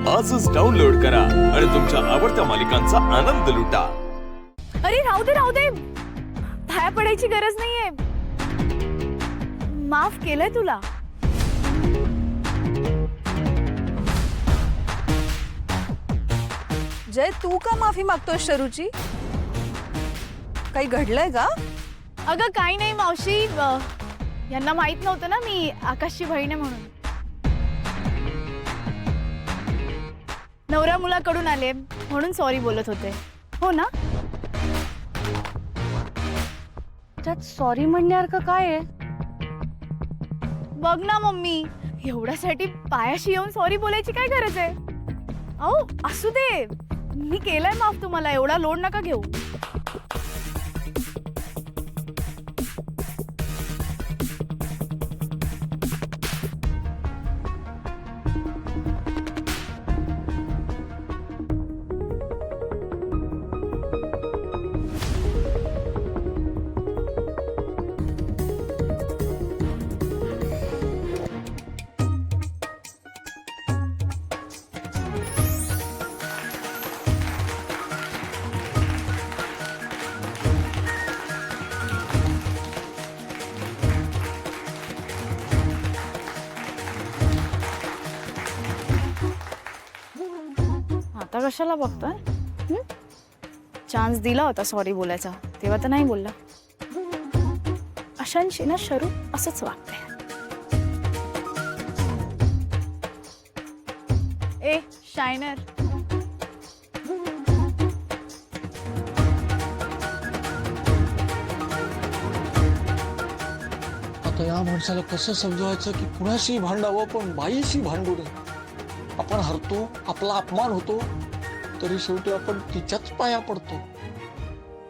आजच डाउनलोड करा आणि तुमच्या आवडत्या मालिकांचा आनंद लुटा। अरे राहू दे पाया पडायची गरज नाहीये, माफ केलंय तुला। जय, तू का माफी मागतोय शरूची? काही घडलंय का? अगं काही नाही मावशी, यांना माहित नव्हतं ना मी आकाशची बहीण आहे म्हणून। नवरा मुलाकडून आले म्हणून सॉरी बोलत होते, हो ना? त्यात सॉरी म्हणण्यासारखं काय आहे? बघ ना मम्मी, एवढ्यासाठी पायाशी येऊन सॉरी बोलायची काय गरज आहे? अहो असू दे, मी केलंय माफ तुम्हाला, एवढा लोड नका घेऊ। आता कशाला बघतोय? चान्स दिला होता सॉरी बोलायचा, तेव्हा तर नाही बोलला। अशांशी ना शरू असंच वागते। ए शायनर, आता या माणसाला कसं समजवायचं की कुणाशी भांडावं पण बाईशी भांडू नये। आपण हरतो, आपला अपमान होतो, तरी शेवटी आपण तिच्याच पाया पडतो।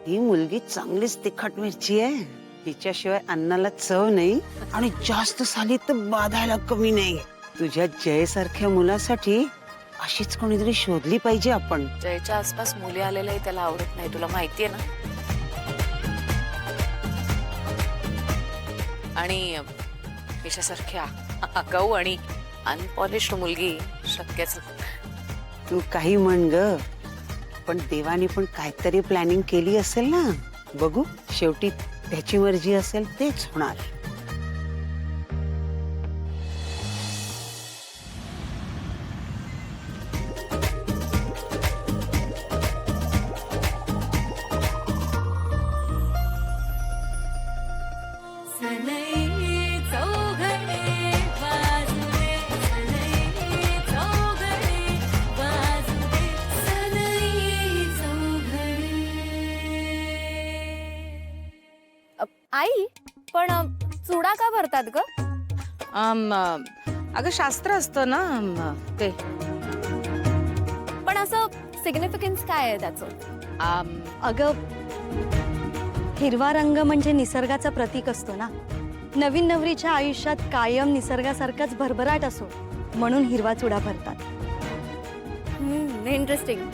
ही मुलगी चांगलीच तिखट मिरची आहे, तिच्याशिवाय अन्नाला चव नाही आणि जास्त साली तर बाधायला कमी नाही। तुझ्या जयसारख्या मुलासाठी अशीच कोणीतरी शोधली पाहिजे आपण। जयच्या आसपास मुली आलेले त्याला आवडत नाही, तुला माहितीये ना? आणि पेशासारख्या आगाऊ आणि अनपॉलिश्ड मुलगी शक्यच नाही। तू काही म्हण ग, पण देवाने पण काहीतरी प्लॅनिंग केली असेल ना। बघू, शेवटी त्याची मर्जी असेल तेच होणार। आई पण चुडा का भरतात ग? अगं शास्त्र असतं ना ते। पण असं सिग्निफिकन्स काय आहे त्याचं? अगं हिरवा रंग म्हणजे निसर्गाचं प्रतीक असतो ना। नवीन नवरीच्या आयुष्यात कायम निसर्गासारखाच भरभराट असो म्हणून हिरवा चुडा भरतात। इंटरेस्टिंग।